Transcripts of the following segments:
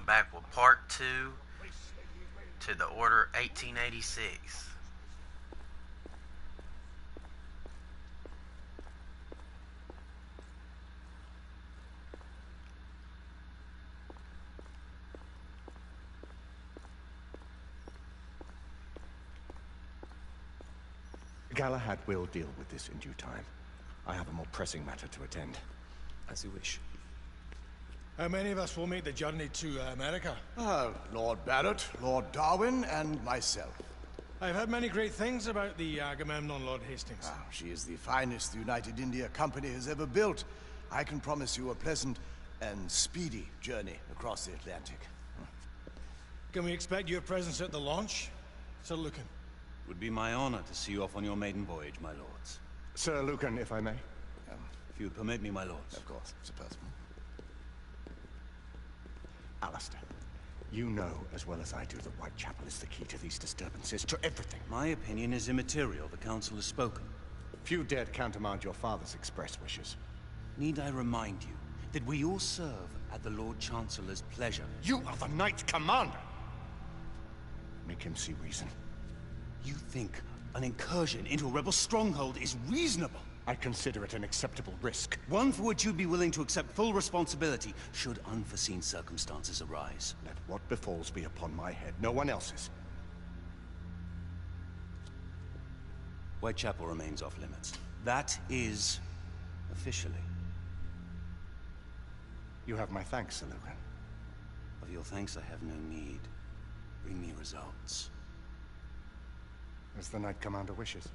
back with part 2 to the Order 1886. Galahad will deal with this in due time. I have a more pressing matter to attend. As you wish. How many of us will make the journey to America? Lord Barrett, Lord Darwin, and myself. I've heard many great things about the Agamemnon, Lord Hastings. She is the finest the United India Company has ever built. I can promise you a pleasant and speedy journey across the Atlantic. Can we expect your presence at the launch, Sir Lucan? It would be my honor to see you off on your maiden voyage, my lords. Sir Lucan, if I may. If you would permit me, my lords. Of course, Sir Percival. Alistair, you know as well as I do that Whitechapel is the key to these disturbances, to everything. My opinion is immaterial. The council has spoken. Few dared countermand your father's express wishes. Need I remind you that we all serve at the Lord Chancellor's pleasure? You are the Knight Commander! Make him see reason. You think an incursion into a rebel stronghold is reasonable? I consider it an acceptable risk. One for which you'd be willing to accept full responsibility should unforeseen circumstances arise. Let what befalls be upon my head, no one else's. Whitechapel remains off limits. That is officially. You have my thanks, Sir Lucan. Of your thanks I have no need. Bring me results. As the Knight Commander wishes.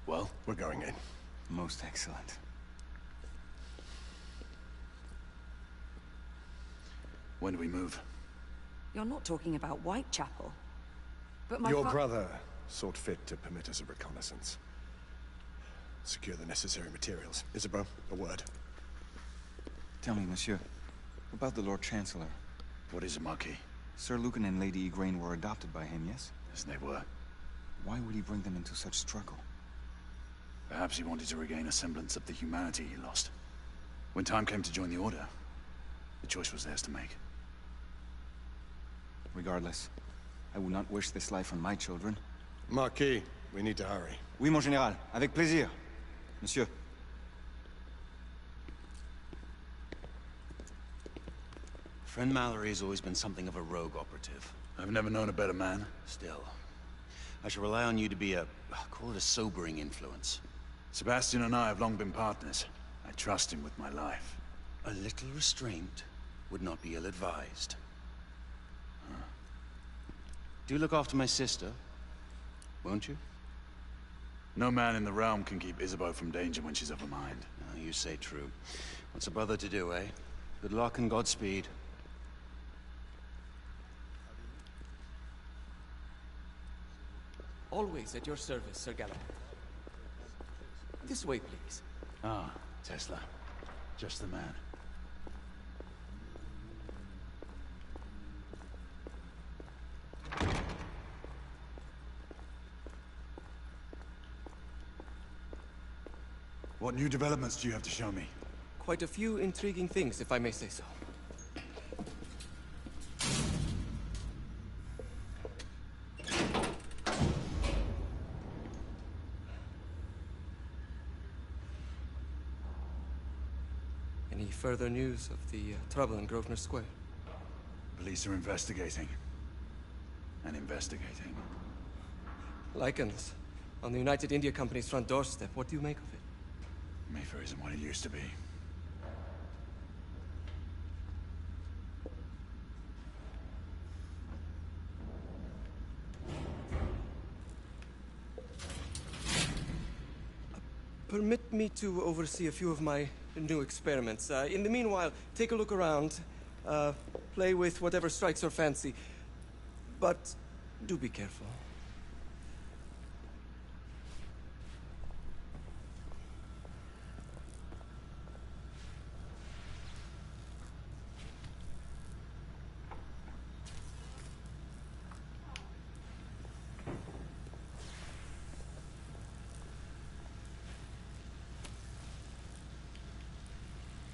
Well, we're going in. Most excellent. When do we move? You're not talking about Whitechapel. But my Your brother sought fit to permit us a reconnaissance. Secure the necessary materials. Isabeau, a word. Tell me, monsieur, about the Lord Chancellor. What is it, Marquis? Sir Lucan and Lady Igraine were adopted by him, yes? Yes, they were. Why would he bring them into such struggle? Perhaps he wanted to regain a semblance of the humanity he lost. When time came to join the Order, the choice was theirs to make. Regardless, I would not wish this life on my children. Marquis, we need to hurry. Oui, mon général. Avec plaisir. Monsieur. Friend Mallory has always been something of a rogue operative. I've never known a better man. Still, I shall rely on you to be call it a sobering influence. Sebastian and I have long been partners. I trust him with my life. A little restraint would not be ill-advised. Do look after my sister, won't you? No man in the realm can keep Isabeau from danger when she's of a mind. Oh, you say true. What's a brother to do, eh? Good luck and Godspeed. Always at your service, Sir Galahad. This way, please. Ah, Tesla. Just the man. What new developments do you have to show me? Quite a few intriguing things, if I may say so. Any further news of the trouble in Grosvenor Square? Police are investigating. And investigating. Lycans, on the United India Company's front doorstep. What do you make of it? Mayfair isn't what it used to be. Permit me to oversee a few of my new experiments. In the meanwhile, take a look around. Play with whatever strikes your fancy. But do be careful.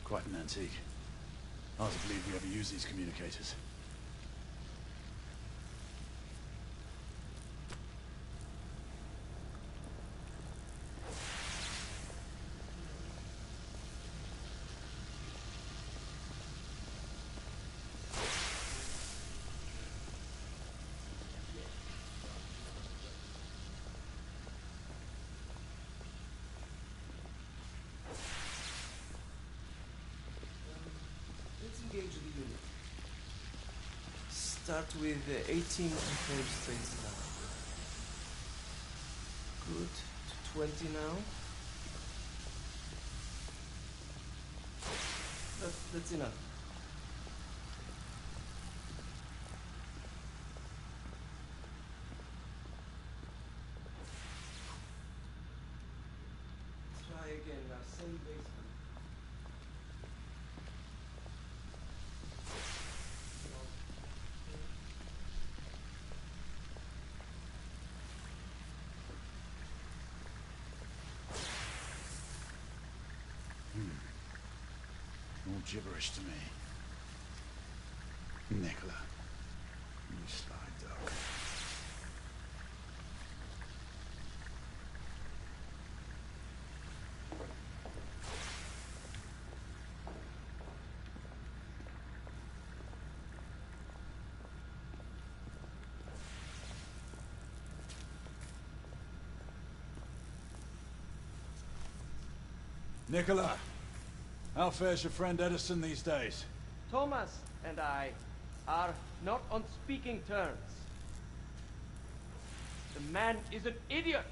Quite an antique. Hard to believe we ever use these communicators. Let's engage the unit. Start with 18 frames straight now. Good. 20 now. That's enough. Try again now. Same baseline. All gibberish to me. Nicola. You sly dog. Nicola, how fares your friend Edison these days? Thomas and I are not on speaking terms. The man is an idiot.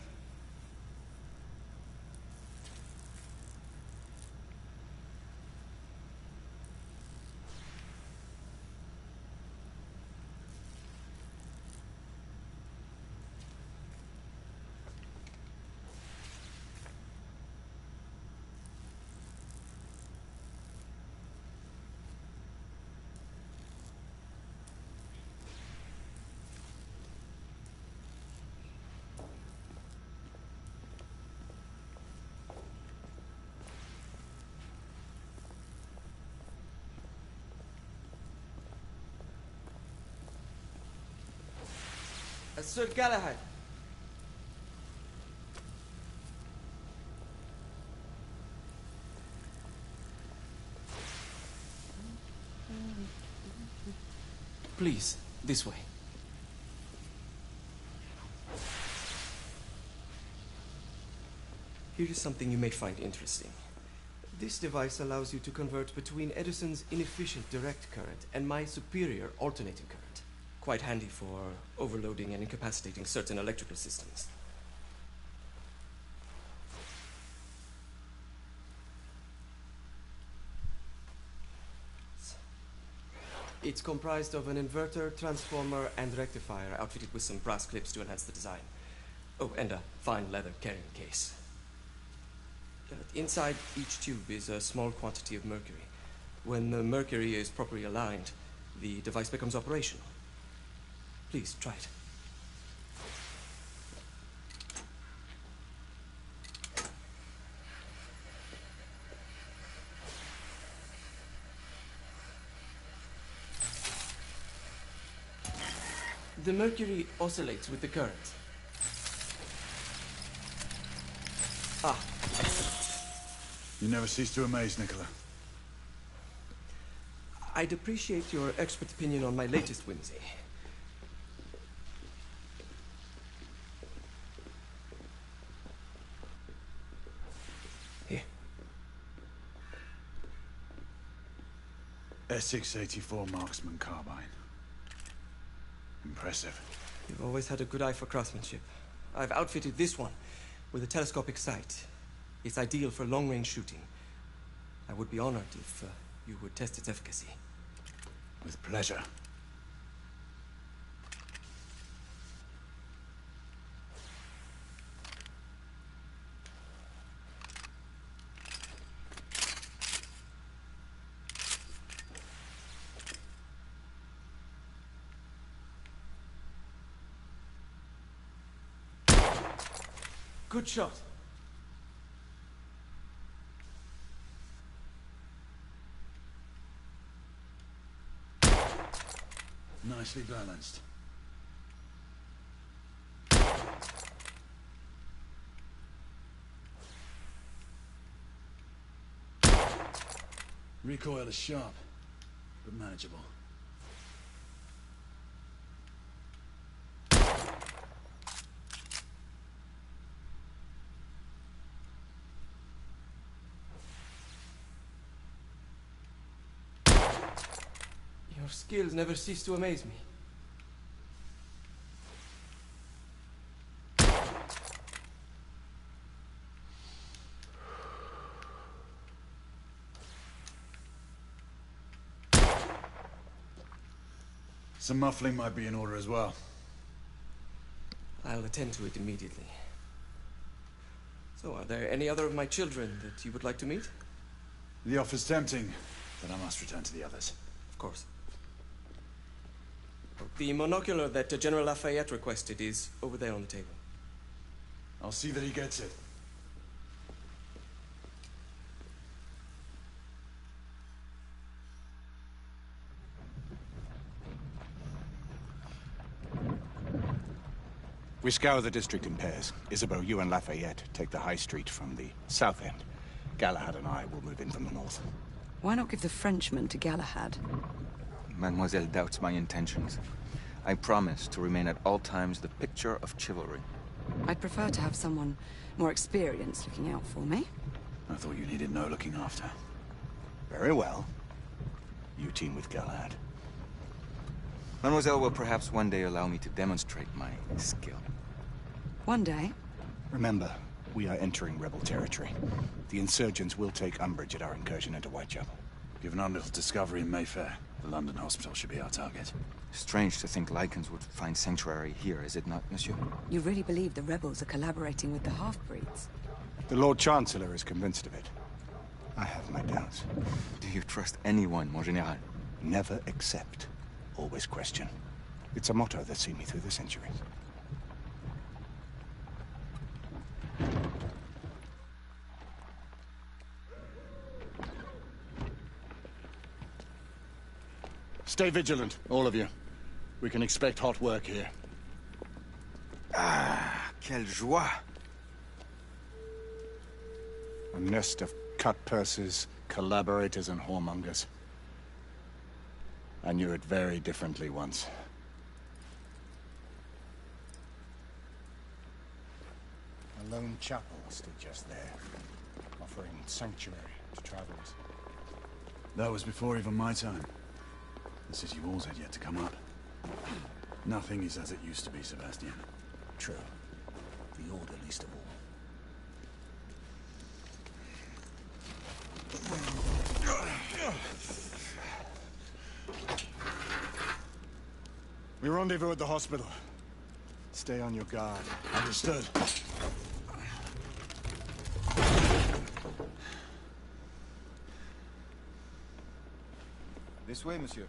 Sir Galahad. Please, this way. Here is something you may find interesting. This device allows you to convert between Edison's inefficient direct current and my superior alternating current. Quite handy for overloading and incapacitating certain electrical systems. It's comprised of an inverter, transformer, and rectifier outfitted with some brass clips to enhance the design. Oh, and a fine leather carrying case. Inside each tube is a small quantity of mercury. When the mercury is properly aligned, the device becomes operational. Please, try it. The mercury oscillates with the current. Ah, excellent. You never cease to amaze, Nicola. I'd appreciate your expert opinion on my latest whimsy. S684 Marksman Carbine. Impressive. You've always had a good eye for craftsmanship. I've outfitted this one with a telescopic sight. It's ideal for long-range shooting. I would be honored if you would test its efficacy. With pleasure. Good shot. Nicely balanced. Recoil is sharp, but manageable. Your skills never cease to amaze me. Some muffling might be in order as well. I'll attend to it immediately. So, are there any other of my children that you would like to meet? The offer's tempting, but I must return to the others. Of course. The monocular that General Lafayette requested is over there on the table. I'll see that he gets it. We scour the district in pairs. Isabeau, you and Lafayette take the high street from the south end. Galahad and I will move in from the north. Why not give the Frenchman to Galahad? Mademoiselle doubts my intentions. I promise to remain at all times the picture of chivalry. I'd prefer to have someone more experienced looking out for me. I thought you needed no looking after. Very well. You team with Galahad. Mademoiselle will perhaps one day allow me to demonstrate my skill. One day. Remember, we are entering rebel territory. The insurgents will take umbrage at our incursion into Whitechapel. Given our little discovery in Mayfair, the London hospital should be our target. Strange to think Lycans would find sanctuary here, is it not, monsieur? You really believe the rebels are collaborating with the half-breeds? The Lord Chancellor is convinced of it. I have my doubts. Do you trust anyone, mon général? Never accept. Always question. It's a motto that's seen me through the centuries. Stay vigilant, all of you. We can expect hot work here. Ah, quelle joie! A nest of cut-purses, collaborators, and whoremongers. I knew it very differently once. A lone chapel stood just there, offering sanctuary to travelers. That was before even my time. The city walls had yet to come up. Nothing is as it used to be, Sebastian. True. The Order least of all. We rendezvous at the hospital. Stay on your guard. Understood. This way, monsieur.